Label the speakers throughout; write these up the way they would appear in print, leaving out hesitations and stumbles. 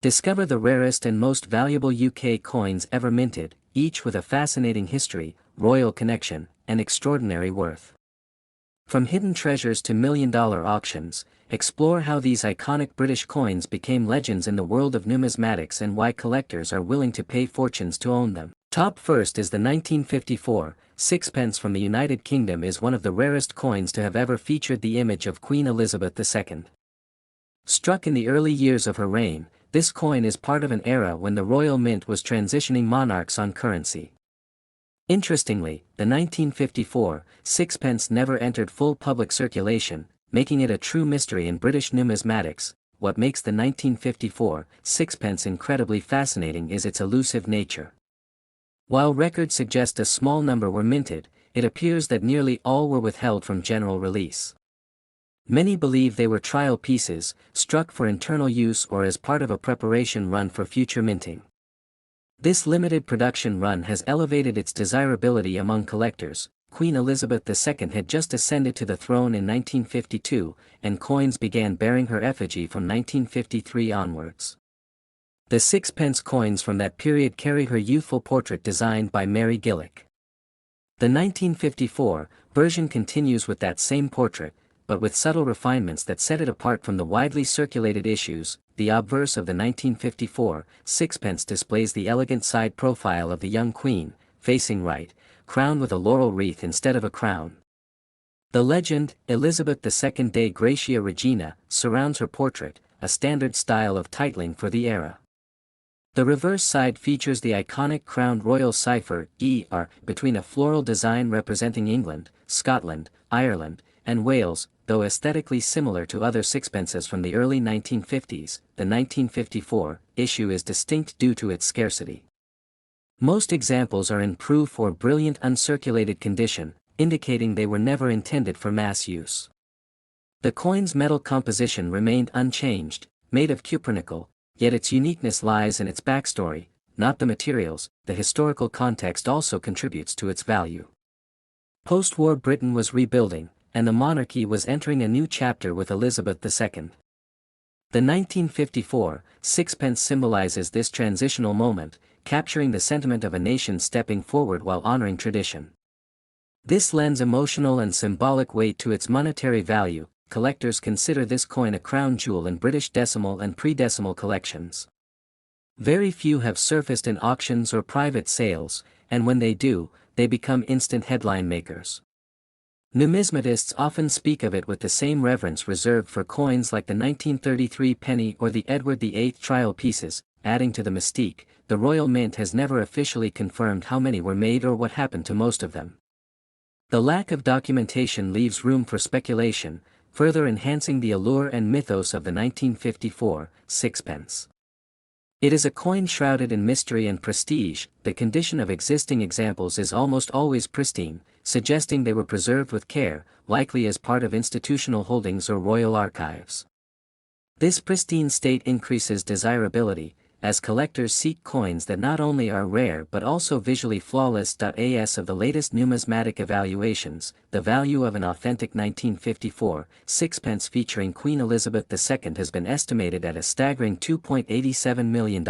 Speaker 1: Discover the rarest and most valuable UK coins ever minted, each with a fascinating history, royal connection, and extraordinary worth. From hidden treasures to million-dollar auctions, explore how these iconic British coins became legends in the world of numismatics and why collectors are willing to pay fortunes to own them. Top first is the 1954 sixpence from the United Kingdom, is one of the rarest coins to have ever featured the image of Queen Elizabeth II. Struck in the early years of her reign, this coin is part of an era when the Royal Mint was transitioning monarchs on currency. Interestingly, the 1954 sixpence never entered full public circulation, making it a true mystery in British numismatics. What makes the 1954 sixpence incredibly fascinating is its elusive nature. While records suggest a small number were minted, it appears that nearly all were withheld from general release. Many believe they were trial pieces, struck for internal use or as part of a preparation run for future minting. This limited production run has elevated its desirability among collectors. Queen Elizabeth II had just ascended to the throne in 1952, and coins began bearing her effigy from 1953 onwards. The sixpence coins from that period carry her youthful portrait designed by Mary Gillick. The 1954 version continues with that same portrait, but with subtle refinements that set it apart from the widely circulated issues. The obverse of the 1954 sixpence displays the elegant side profile of the young queen, facing right, crowned with a laurel wreath instead of a crown. The legend, Elizabeth II Dei Gratia Regina, surrounds her portrait, a standard style of titling for the era. The reverse side features the iconic crowned royal cipher, ER, between a floral design representing England, Scotland, Ireland, and Wales. Though aesthetically similar to other sixpences from the early 1950s, the 1954 issue is distinct due to its scarcity. Most examples are in proof or brilliant uncirculated condition, indicating they were never intended for mass use. The coin's metal composition remained unchanged, made of cupronickel, yet its uniqueness lies in its backstory, not the materials. The historical context also contributes to its value. Post-war Britain was rebuilding, and the monarchy was entering a new chapter with Elizabeth II. The 1954 sixpence symbolizes this transitional moment, capturing the sentiment of a nation stepping forward while honoring tradition. This lends emotional and symbolic weight to its monetary value. Collectors consider this coin a crown jewel in British decimal and predecimal collections. Very few have surfaced in auctions or private sales, and when they do, they become instant headline makers. Numismatists often speak of it with the same reverence reserved for coins like the 1933 penny or the Edward VIII trial pieces. Adding to the mystique, the Royal Mint has never officially confirmed how many were made or what happened to most of them. The lack of documentation leaves room for speculation, further enhancing the allure and mythos of the 1954 sixpence. It is a coin shrouded in mystery and prestige. The condition of existing examples is almost always pristine, suggesting they were preserved with care, likely as part of institutional holdings or royal archives. This pristine state increases desirability, as collectors seek coins that not only are rare but also visually flawless. As of the latest numismatic evaluations, the value of an authentic 1954 sixpence featuring Queen Elizabeth II has been estimated at a staggering $2.87 million.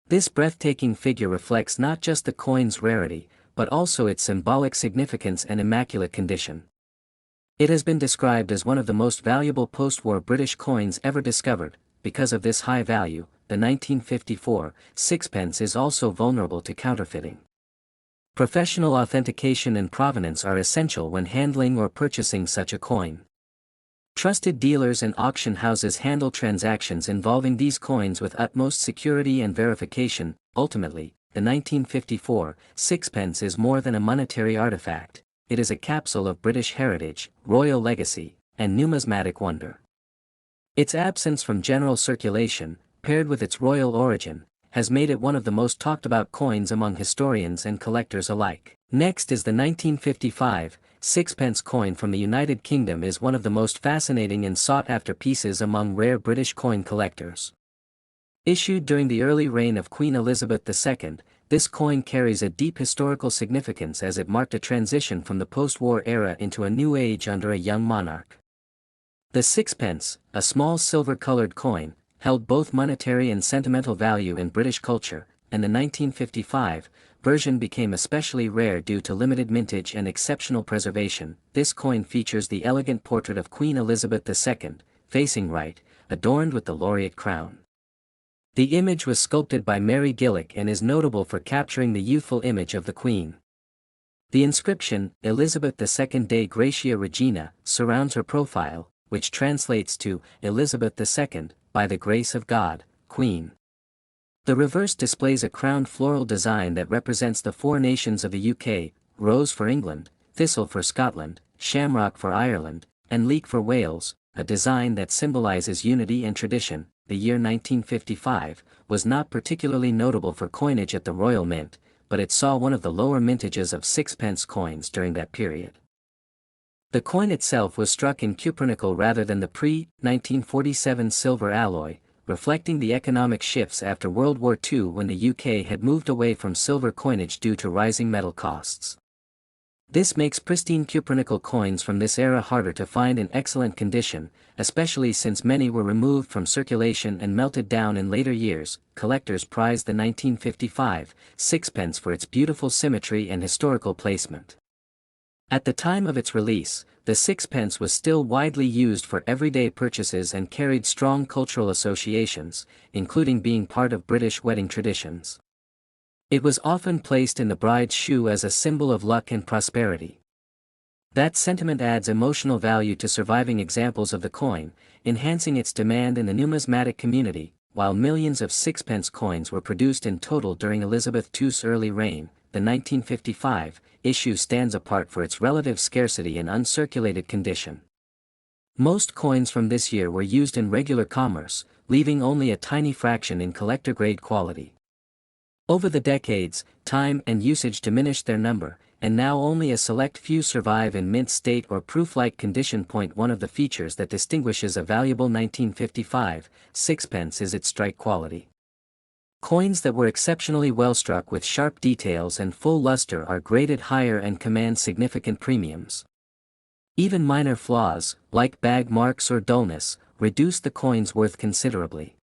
Speaker 1: This breathtaking figure reflects not just the coin's rarity, but also its symbolic significance and immaculate condition. It has been described as one of the most valuable post-war British coins ever discovered. Because of this high value, the 1954 sixpence is also vulnerable to counterfeiting. Professional authentication and provenance are essential when handling or purchasing such a coin. Trusted dealers and auction houses handle transactions involving these coins with utmost security and verification. Ultimately, the 1954 sixpence is more than a monetary artifact. It is a capsule of British heritage, royal legacy, and numismatic wonder. Its absence from general circulation, paired with its royal origin, has made it one of the most talked about coins among historians and collectors alike. Next is the 1955 sixpence coin from the United Kingdom, is one of the most fascinating and sought-after pieces among rare British coin collectors. Issued during the early reign of Queen Elizabeth II, this coin carries a deep historical significance as it marked a transition from the post-war era into a new age under a young monarch. The sixpence, a small silver-colored coin, held both monetary and sentimental value in British culture, and the 1955 version became especially rare due to limited mintage and exceptional preservation. This coin features the elegant portrait of Queen Elizabeth II, facing right, adorned with the laureate crown. The image was sculpted by Mary Gillick and is notable for capturing the youthful image of the Queen. The inscription, Elizabeth II Dei Gratia Regina, surrounds her profile, which translates to, Elizabeth II, by the grace of God, Queen. The reverse displays a crowned floral design that represents the four nations of the UK, rose for England, thistle for Scotland, shamrock for Ireland, and leek for Wales, a design that symbolizes unity and tradition. The year 1955 was not particularly notable for coinage at the Royal Mint, but it saw one of the lower mintages of sixpence coins during that period. The coin itself was struck in cupronickel rather than the pre-1947 silver alloy, reflecting the economic shifts after World War II when the UK had moved away from silver coinage due to rising metal costs. This makes pristine cupronickel coins from this era harder to find in excellent condition, especially since many were removed from circulation and melted down in later years. Collectors prized the 1955 sixpence for its beautiful symmetry and historical placement. At the time of its release, the sixpence was still widely used for everyday purchases and carried strong cultural associations, including being part of British wedding traditions. It was often placed in the bride's shoe as a symbol of luck and prosperity. That sentiment adds emotional value to surviving examples of the coin, enhancing its demand in the numismatic community. While millions of sixpence coins were produced in total during Elizabeth II's early reign, the 1955 issue stands apart for its relative scarcity and uncirculated condition. Most coins from this year were used in regular commerce, leaving only a tiny fraction in collector-grade quality. Over the decades, time and usage diminished their number, and now only a select few survive in mint state or proof-like condition. One of the features that distinguishes a valuable 1955 sixpence is its strike quality. Coins that were exceptionally well struck with sharp details and full luster are graded higher and command significant premiums. Even minor flaws, like bag marks or dullness, reduce the coin's worth considerably.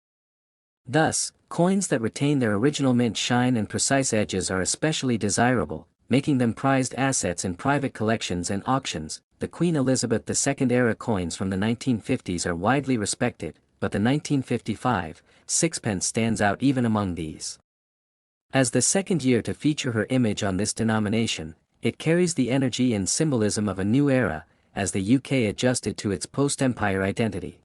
Speaker 1: Thus, coins that retain their original mint shine and precise edges are especially desirable, making them prized assets in private collections and auctions. The Queen Elizabeth II era coins from the 1950s are widely respected, but the 1955 sixpence stands out even among these. As the second year to feature her image on this denomination, it carries the energy and symbolism of a new era, as the UK adjusted to its post-empire identity.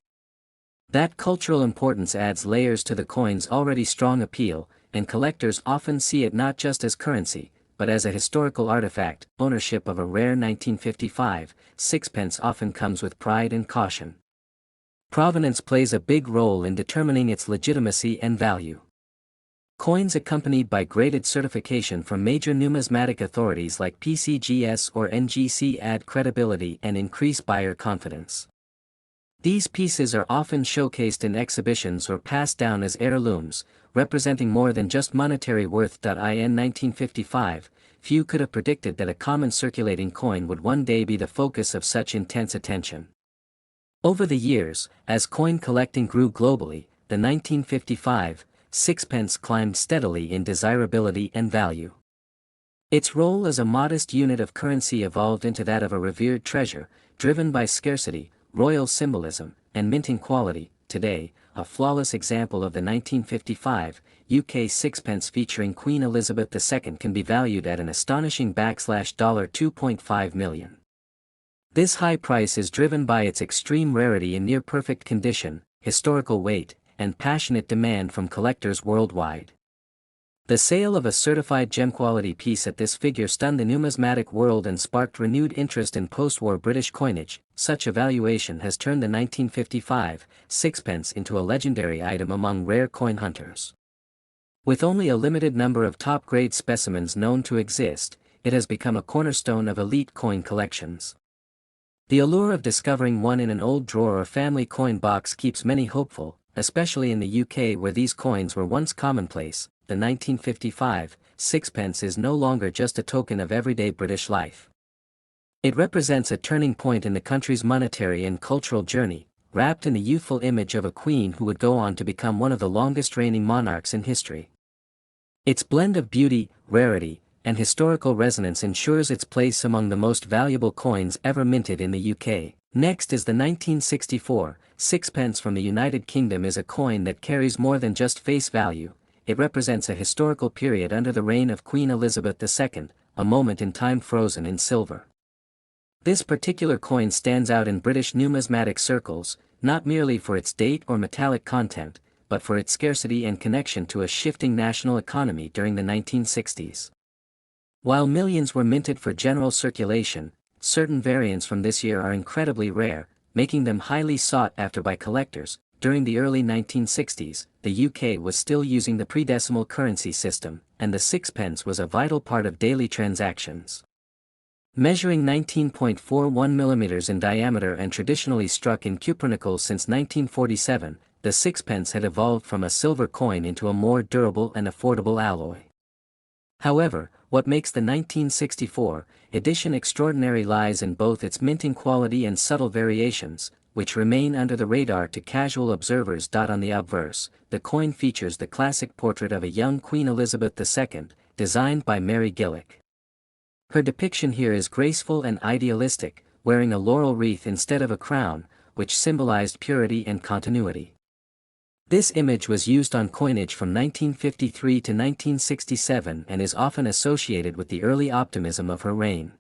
Speaker 1: That cultural importance adds layers to the coin's already strong appeal, and collectors often see it not just as currency, but as a historical artifact. Ownership of a rare 1955 sixpence often comes with pride and caution. Provenance plays a big role in determining its legitimacy and value. Coins accompanied by graded certification from major numismatic authorities like PCGS or NGC add credibility and increase buyer confidence. These pieces are often showcased in exhibitions or passed down as heirlooms, representing more than just monetary worth. In 1955, few could have predicted that a common circulating coin would one day be the focus of such intense attention. Over the years, as coin collecting grew globally, the 1955 sixpence climbed steadily in desirability and value. Its role as a modest unit of currency evolved into that of a revered treasure, driven by scarcity, royal symbolism, and minting quality. Today, a flawless example of the 1955 UK sixpence featuring Queen Elizabeth II can be valued at an astonishing $2.5 million. This high price is driven by its extreme rarity in near-perfect condition, historical weight, and passionate demand from collectors worldwide. The sale of a certified gem-quality piece at this figure stunned the numismatic world and sparked renewed interest in post-war British coinage. Such a valuation has turned the 1955 sixpence into a legendary item among rare coin hunters. With only a limited number of top-grade specimens known to exist, it has become a cornerstone of elite coin collections. The allure of discovering one in an old drawer or family coin box keeps many hopeful, especially in the UK where these coins were once commonplace. The 1955 sixpence is no longer just a token of everyday British life. It represents a turning point in the country's monetary and cultural journey, wrapped in the youthful image of a queen who would go on to become one of the longest reigning monarchs in history. Its blend of beauty, rarity, and historical resonance ensures its place among the most valuable coins ever minted in the UK. Next is the 1964 sixpence from the United Kingdom. Is a coin that carries more than just face value. It represents a historical period under the reign of Queen Elizabeth II, a moment in time frozen in silver. This particular coin stands out in British numismatic circles, not merely for its date or metallic content, but for its scarcity and connection to a shifting national economy during the 1960s. While millions were minted for general circulation, certain variants from this year are incredibly rare, making them highly sought after by collectors. During the early 1960s, the UK was still using the predecimal currency system, and the sixpence was a vital part of daily transactions. Measuring 19.41 mm in diameter and traditionally struck in cupronickel since 1947, the sixpence had evolved from a silver coin into a more durable and affordable alloy. However, what makes the 1964 edition extraordinary lies in both its minting quality and subtle variations, which remain under the radar to casual observers. On the obverse, the coin features the classic portrait of a young Queen Elizabeth II, designed by Mary Gillick. Her depiction here is graceful and idealistic, wearing a laurel wreath instead of a crown, which symbolized purity and continuity. This image was used on coinage from 1953 to 1967 and is often associated with the early optimism of her reign.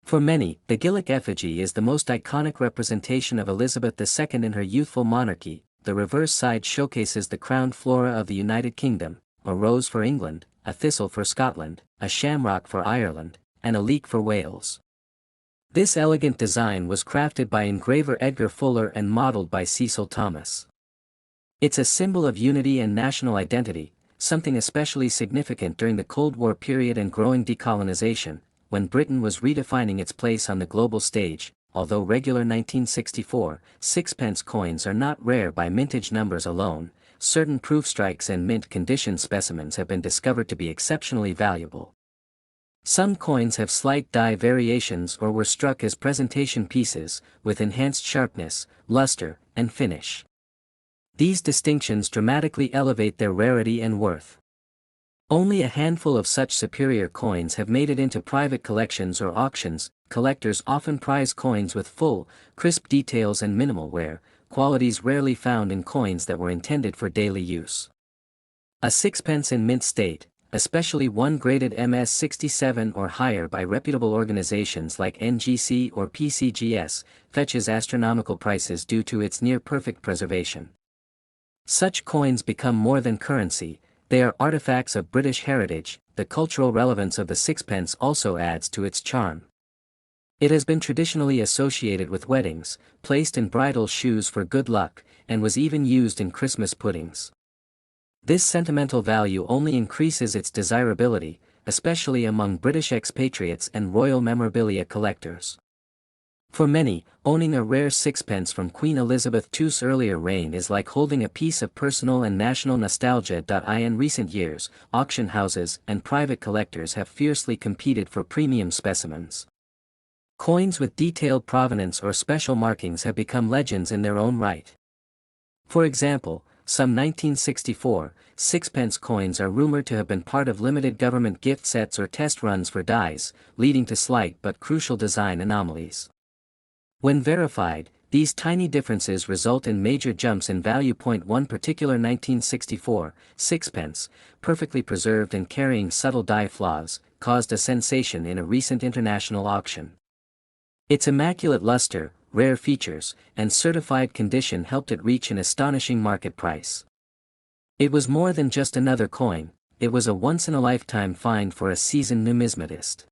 Speaker 1: For many, the Gillick effigy is the most iconic representation of Elizabeth II in her youthful monarchy. The reverse side showcases the crowned flora of the United Kingdom, a rose for England, a thistle for Scotland, a shamrock for Ireland, and a leek for Wales. This elegant design was crafted by engraver Edgar Fuller and modeled by Cecil Thomas. It's a symbol of unity and national identity, something especially significant during the Cold War period and growing decolonization, when Britain was redefining its place on the global stage. Although regular 1964 sixpence coins are not rare by mintage numbers alone, certain proof strikes and mint condition specimens have been discovered to be exceptionally valuable. Some coins have slight die variations or were struck as presentation pieces, with enhanced sharpness, luster, and finish. These distinctions dramatically elevate their rarity and worth. Only a handful of such superior coins have made it into private collections or auctions. Collectors often prize coins with full, crisp details and minimal wear, qualities rarely found in coins that were intended for daily use. A sixpence in mint state, especially one graded MS67 or higher by reputable organizations like NGC or PCGS, fetches astronomical prices due to its near-perfect preservation. Such coins become more than currency, they are artifacts of British heritage. The cultural relevance of the sixpence also adds to its charm. It has been traditionally associated with weddings, placed in bridal shoes for good luck, and was even used in Christmas puddings. This sentimental value only increases its desirability, especially among British expatriates and royal memorabilia collectors. For many, owning a rare sixpence from Queen Elizabeth II's earlier reign is like holding a piece of personal and national nostalgia. In recent years, auction houses and private collectors have fiercely competed for premium specimens. Coins with detailed provenance or special markings have become legends in their own right. For example, some 1964 sixpence coins are rumored to have been part of limited government gift sets or test runs for dies, leading to slight but crucial design anomalies. When verified, these tiny differences result in major jumps in value. One particular 1964 sixpence, perfectly preserved and carrying subtle die flaws, caused a sensation in a recent international auction. Its immaculate luster, rare features, and certified condition helped it reach an astonishing market price. It was more than just another coin, it was a once-in-a-lifetime find for a seasoned numismatist.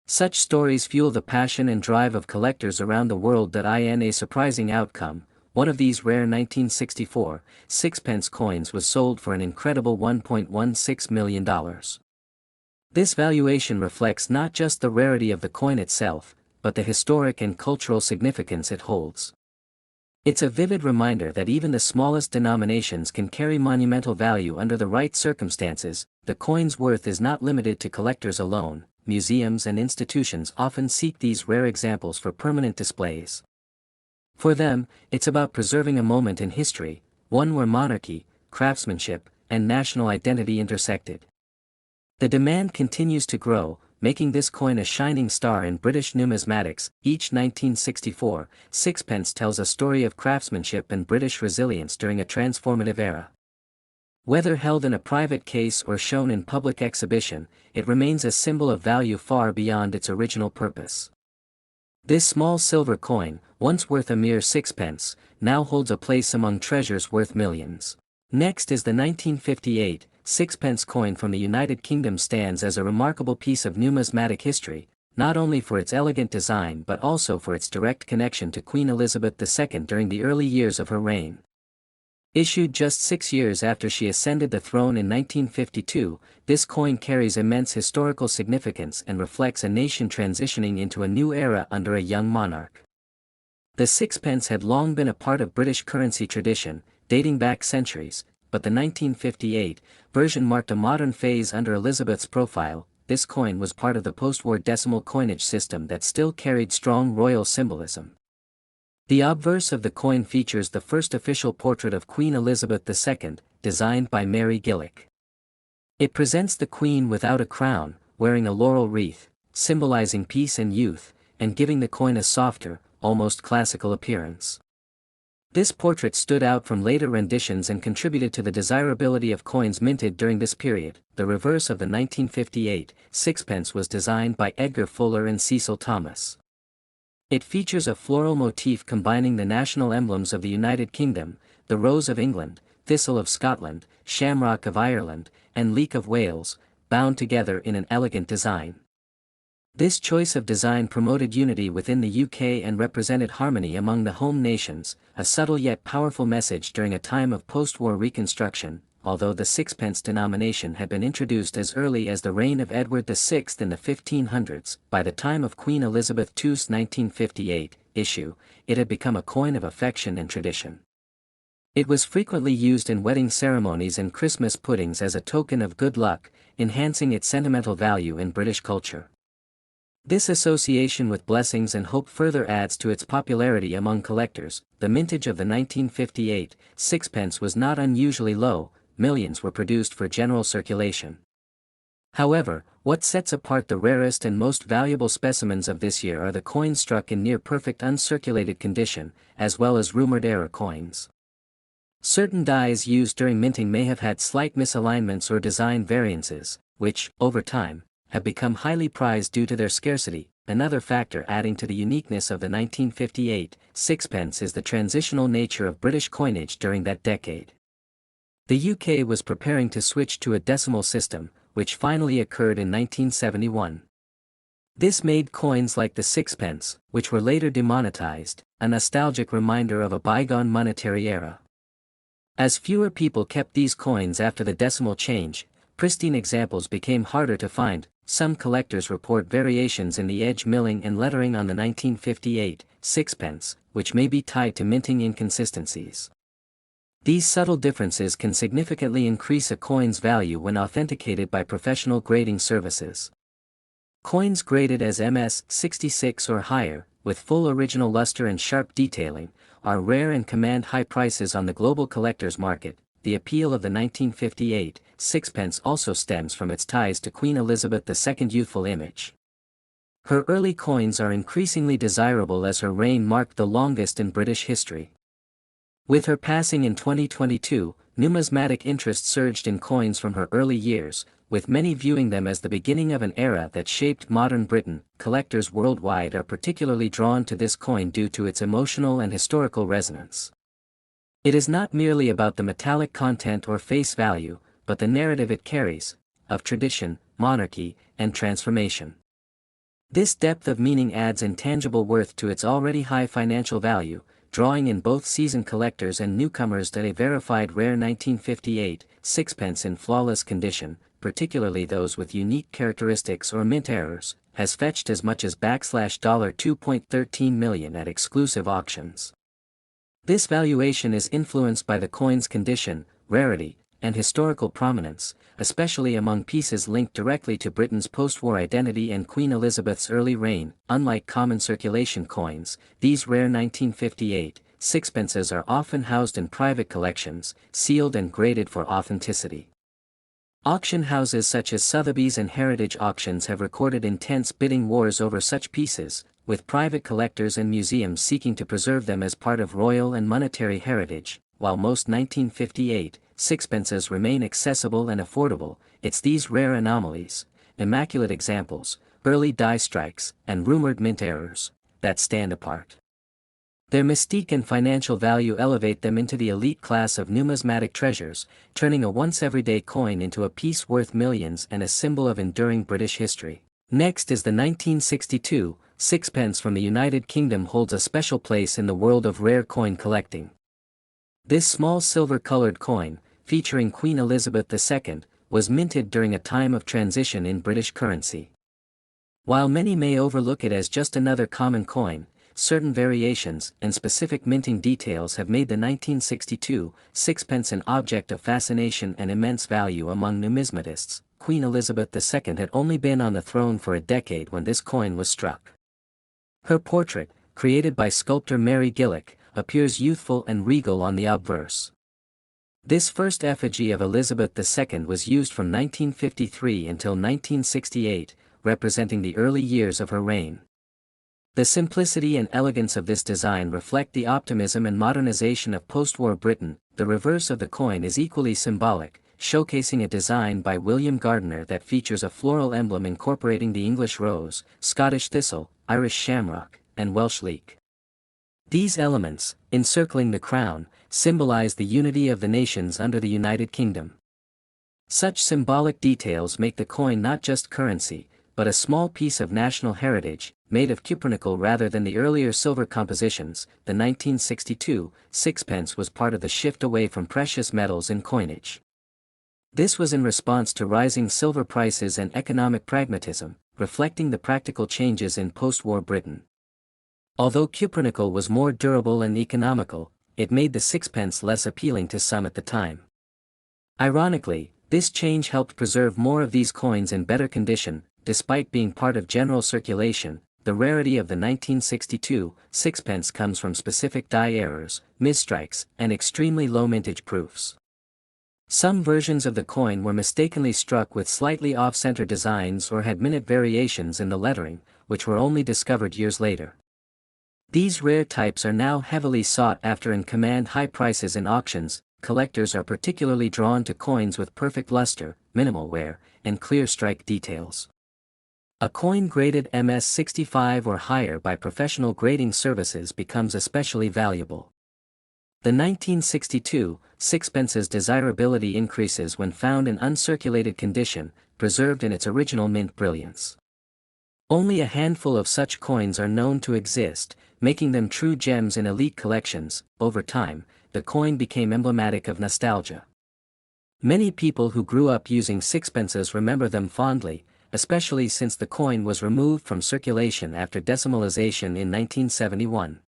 Speaker 1: Such stories fuel the passion and drive of collectors around the world. In a surprising outcome, one of these rare 1964 sixpence coins was sold for an incredible $1.16 million. This valuation reflects not just the rarity of the coin itself, but the historic and cultural significance it holds. It's a vivid reminder that even the smallest denominations can carry monumental value under the right circumstances. The coin's worth is not limited to collectors alone. Museums and institutions often seek these rare examples for permanent displays. For them, it's about preserving a moment in history, one where monarchy, craftsmanship, and national identity intersected. The demand continues to grow, making this coin a shining star in British numismatics. Each 1964 sixpence tells a story of craftsmanship and British resilience during a transformative era. Whether held in a private case or shown in public exhibition, it remains a symbol of value far beyond its original purpose. This small silver coin, once worth a mere sixpence, now holds a place among treasures worth millions. Next is the 1958 sixpence coin from the United Kingdom. Stands as a remarkable piece of numismatic history, not only for its elegant design but also for its direct connection to Queen Elizabeth II during the early years of her reign. Issued just 6 years after she ascended the throne in 1952, this coin carries immense historical significance and reflects a nation transitioning into a new era under a young monarch. The sixpence had long been a part of British currency tradition, dating back centuries, but the 1958 version marked a modern phase under Elizabeth's profile. This coin was part of the post-war decimal coinage system that still carried strong royal symbolism. The obverse of the coin features the first official portrait of Queen Elizabeth II, designed by Mary Gillick. It presents the Queen without a crown, wearing a laurel wreath, symbolizing peace and youth, and giving the coin a softer, almost classical appearance. This portrait stood out from later renditions and contributed to the desirability of coins minted during this period. The reverse of the 1958 sixpence was designed by Edgar Fuller and Cecil Thomas. It features a floral motif combining the national emblems of the United Kingdom, the rose of England, thistle of Scotland, shamrock of Ireland, and leek of Wales, bound together in an elegant design. This choice of design promoted unity within the UK and represented harmony among the home nations, a subtle yet powerful message during a time of post-war reconstruction. Although the sixpence denomination had been introduced as early as the reign of Edward VI in the 1500s, by the time of Queen Elizabeth II's 1958 issue, it had become a coin of affection and tradition. It was frequently used in wedding ceremonies and Christmas puddings as a token of good luck, enhancing its sentimental value in British culture. This association with blessings and hope further adds to its popularity among collectors. The mintage of the 1958 sixpence was not unusually low. Millions were produced for general circulation. However, what sets apart the rarest and most valuable specimens of this year are the coins struck in near-perfect uncirculated condition, as well as rumored error coins. Certain dies used during minting may have had slight misalignments or design variances, which, over time, have become highly prized due to their scarcity. Another factor adding to the uniqueness of the 1958 sixpence is the transitional nature of British coinage during that decade. The UK was preparing to switch to a decimal system, which finally occurred in 1971. This made coins like the sixpence, which were later demonetized, a nostalgic reminder of a bygone monetary era. As fewer people kept these coins after the decimal change, pristine examples became harder to find. Some collectors report variations in the edge milling and lettering on the 1958 sixpence, which may be tied to minting inconsistencies. These subtle differences can significantly increase a coin's value when authenticated by professional grading services. Coins graded as MS 66 or higher, with full original luster and sharp detailing, are rare and command high prices on the global collector's market. The appeal of the 1958 sixpence also stems from its ties to Queen Elizabeth II's youthful image. Her early coins are increasingly desirable as her reign marked the longest in British history. With her passing in 2022, numismatic interest surged in coins from her early years, with many viewing them as the beginning of an era that shaped modern Britain. Collectors worldwide are particularly drawn to this coin due to its emotional and historical resonance. It is not merely about the metallic content or face value, but the narrative it carries, of tradition, monarchy, and transformation. This depth of meaning adds intangible worth to its already high financial value, drawing in both seasoned collectors and newcomers to a verified rare 1958 sixpence in flawless condition, particularly those with unique characteristics or mint errors, has fetched as much as $2.13 million at exclusive auctions. This valuation is influenced by the coin's condition, rarity, and historical prominence, especially among pieces linked directly to Britain's post-war identity and Queen Elizabeth's early reign. Unlike common circulation coins, these rare 1958 sixpences are often housed in private collections, sealed and graded for authenticity. Auction houses such as Sotheby's and Heritage Auctions have recorded intense bidding wars over such pieces, with private collectors and museums seeking to preserve them as part of royal and monetary heritage. While most 1958 sixpences remain accessible and affordable, it's these rare anomalies, immaculate examples, early die strikes, and rumored mint errors, that stand apart. Their mystique and financial value elevate them into the elite class of numismatic treasures, turning a once-everyday coin into a piece worth millions and a symbol of enduring British history. Next is the 1962 sixpence from the United Kingdom holds a special place in the world of rare coin collecting. This small silver-colored coin, featuring Queen Elizabeth II, was minted during a time of transition in British currency. While many may overlook it as just another common coin, certain variations and specific minting details have made the 1962 sixpence an object of fascination and immense value among numismatists. Queen Elizabeth II had only been on the throne for a decade when this coin was struck. Her portrait, created by sculptor Mary Gillick, appears youthful and regal on the obverse. This first effigy of Elizabeth II was used from 1953 until 1968, representing the early years of her reign. The simplicity and elegance of this design reflect the optimism and modernization of post-war Britain. The reverse of the coin is equally symbolic, showcasing a design by William Gardiner that features a floral emblem incorporating the English rose, Scottish thistle, Irish shamrock, and Welsh leek. These elements, encircling the crown, symbolize the unity of the nations under the United Kingdom. Such symbolic details make the coin not just currency, but a small piece of national heritage, made of cupronickel rather than the earlier silver compositions. The 1962 sixpence was part of the shift away from precious metals in coinage. This was in response to rising silver prices and economic pragmatism, reflecting the practical changes in post-war Britain. Although cupronickel was more durable and economical, it made the sixpence less appealing to some at the time. Ironically, this change helped preserve more of these coins in better condition. Despite being part of general circulation, the rarity of the 1962 sixpence comes from specific die errors, misstrikes, and extremely low mintage proofs. Some versions of the coin were mistakenly struck with slightly off-center designs or had minute variations in the lettering, which were only discovered years later. These rare types are now heavily sought after and command high prices in auctions. Collectors are particularly drawn to coins with perfect luster, minimal wear, and clear strike details. A coin graded MS65 or higher by professional grading services becomes especially valuable. The 1962 sixpence's desirability increases when found in uncirculated condition, preserved in its original mint brilliance. Only a handful of such coins are known to exist, making them true gems in elite collections. Over time, the coin became emblematic of nostalgia. Many people who grew up using sixpences remember them fondly, especially since the coin was removed from circulation after decimalization in 1971.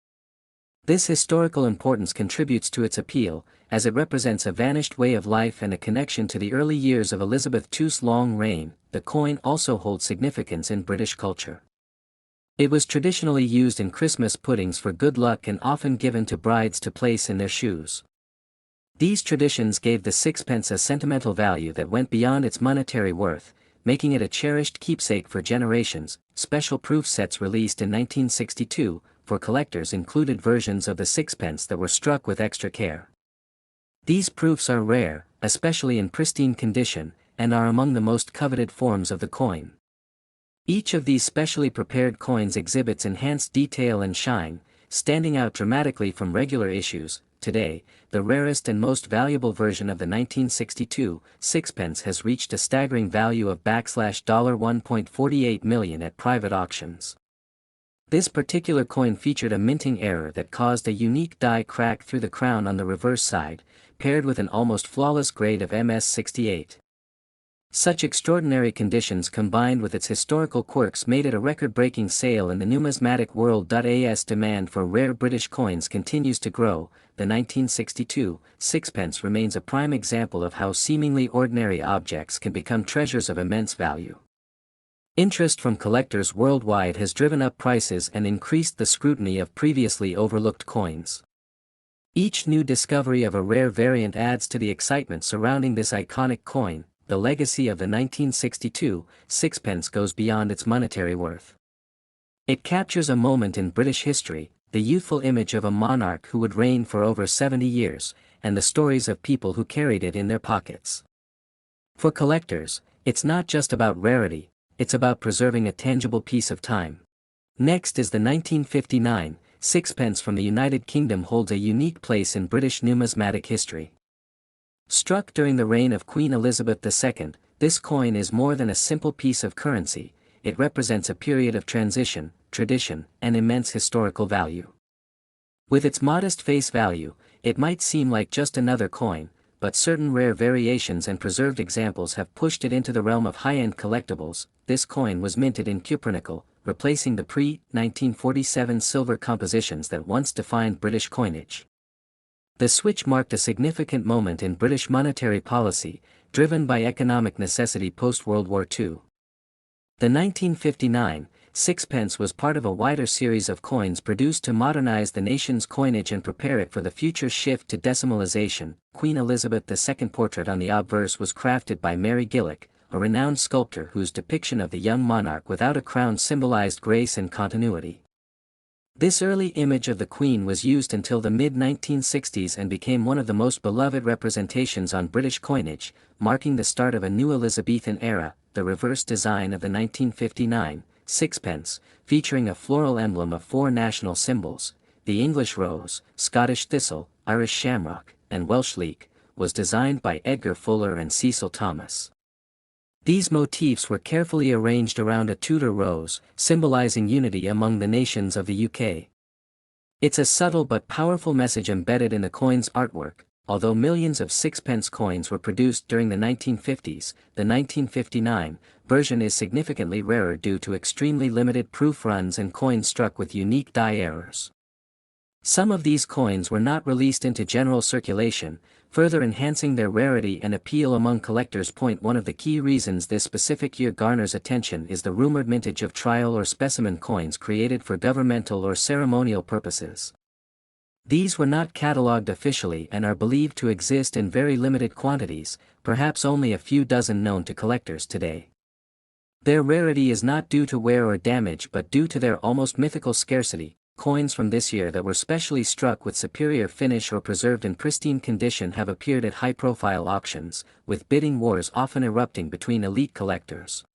Speaker 1: This historical importance contributes to its appeal, as it represents a vanished way of life and a connection to the early years of Elizabeth II's long reign. The coin also holds significance in British culture. It was traditionally used in Christmas puddings for good luck and often given to brides to place in their shoes. These traditions gave the sixpence a sentimental value that went beyond its monetary worth, making it a cherished keepsake for generations. Special proof sets released in 1962 for collectors included versions of the sixpence that were struck with extra care. These proofs are rare, especially in pristine condition, and are among the most coveted forms of the coin. Each of these specially prepared coins exhibits enhanced detail and shine, standing out dramatically from regular issues. Today, the rarest and most valuable version of the 1962 sixpence has reached a staggering value of $1.48 million at private auctions. This particular coin featured a minting error that caused a unique die crack through the crown on the reverse side, paired with an almost flawless grade of MS68. Such extraordinary conditions combined with its historical quirks made it a record-breaking sale in the numismatic world. As demand for rare British coins continues to grow, the 1962 sixpence remains a prime example of how seemingly ordinary objects can become treasures of immense value. Interest from collectors worldwide has driven up prices and increased the scrutiny of previously overlooked coins. Each new discovery of a rare variant adds to the excitement surrounding this iconic coin. The legacy of the 1962 sixpence goes beyond its monetary worth. It captures a moment in British history, the youthful image of a monarch who would reign for over 70 years, and the stories of people who carried it in their pockets. For collectors, it's not just about rarity, it's about preserving a tangible piece of time. Next is the 1959 sixpence from the United Kingdom, holds a unique place in British numismatic history. Struck during the reign of Queen Elizabeth II, this coin is more than a simple piece of currency. It represents a period of transition, tradition, and immense historical value. With its modest face value, it might seem like just another coin, but certain rare variations and preserved examples have pushed it into the realm of high-end collectibles. This coin was minted in cupronickel, replacing the pre-1947 silver compositions that once defined British coinage. The switch marked a significant moment in British monetary policy, driven by economic necessity post-World War II. The 1959 sixpence was part of a wider series of coins produced to modernize the nation's coinage and prepare it for the future shift to decimalization. Queen Elizabeth II portrait on the obverse was crafted by Mary Gillick, a renowned sculptor whose depiction of the young monarch without a crown symbolized grace and continuity. This early image of the Queen was used until the mid-1960s and became one of the most beloved representations on British coinage, marking the start of a new Elizabethan era. The reverse design of the 1959 sixpence, featuring a floral emblem of four national symbols, the English rose, Scottish thistle, Irish shamrock, and Welsh leek, was designed by Edgar Fuller and Cecil Thomas. These motifs were carefully arranged around a Tudor rose, symbolizing unity among the nations of the UK. It's a subtle but powerful message embedded in the coin's artwork. Although millions of sixpence coins were produced during the 1950s, the 1959 version is significantly rarer due to extremely limited proof runs and coins struck with unique die errors. Some of these coins were not released into general circulation, further enhancing their rarity and appeal among collectors. One of the key reasons this specific year garners attention is the rumored mintage of trial or specimen coins created for governmental or ceremonial purposes. These were not catalogued officially and are believed to exist in very limited quantities, perhaps only a few dozen known to collectors today. Their rarity is not due to wear or damage but due to their almost mythical scarcity. Coins from this year that were specially struck with superior finish or preserved in pristine condition have appeared at high-profile auctions, with bidding wars often erupting between elite collectors.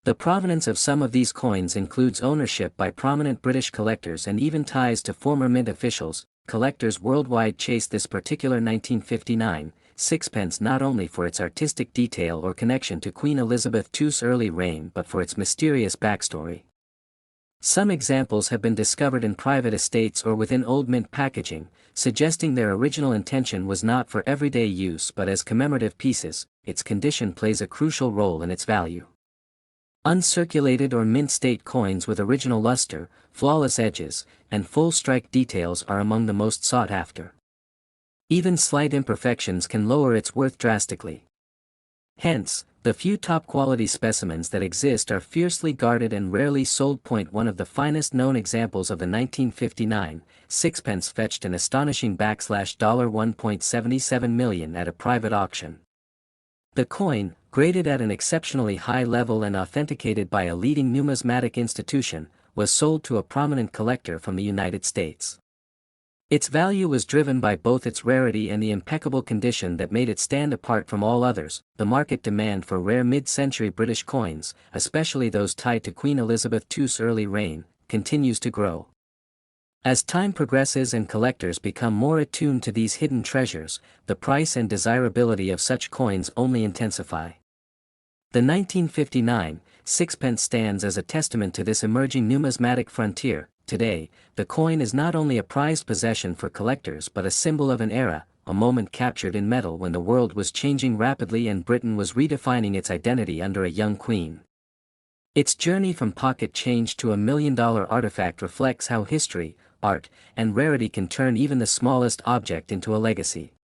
Speaker 1: The provenance of some of these coins includes ownership by prominent British collectors and even ties to former mint officials. Collectors worldwide chase this particular 1959 sixpence not only for its artistic detail or connection to Queen Elizabeth II's early reign but for its mysterious backstory. Some examples have been discovered in private estates or within old mint packaging, suggesting their original intention was not for everyday use but as commemorative pieces. Its condition plays a crucial role in its value. Uncirculated or mint-state coins with original luster, flawless edges, and full strike details are among the most sought after. Even slight imperfections can lower its worth drastically. Hence, the few top-quality specimens that exist are fiercely guarded and rarely sold. One of the finest known examples of the 1959 sixpence fetched an astonishing $1.77 million at a private auction. The coin, graded at an exceptionally high level and authenticated by a leading numismatic institution, was sold to a prominent collector from the United States. Its value was driven by both its rarity and the impeccable condition that made it stand apart from all others. The market demand for rare mid-century British coins, especially those tied to Queen Elizabeth II's early reign, continues to grow. As time progresses and collectors become more attuned to these hidden treasures, the price and desirability of such coins only intensify. The 1959 sixpence stands as a testament to this emerging numismatic frontier. Today, the coin is not only a prized possession for collectors but a symbol of an era, a moment captured in metal when the world was changing rapidly and Britain was redefining its identity under a young queen. Its journey from pocket change to $1 million artifact reflects how history, art, and rarity can turn even the smallest object into a legacy.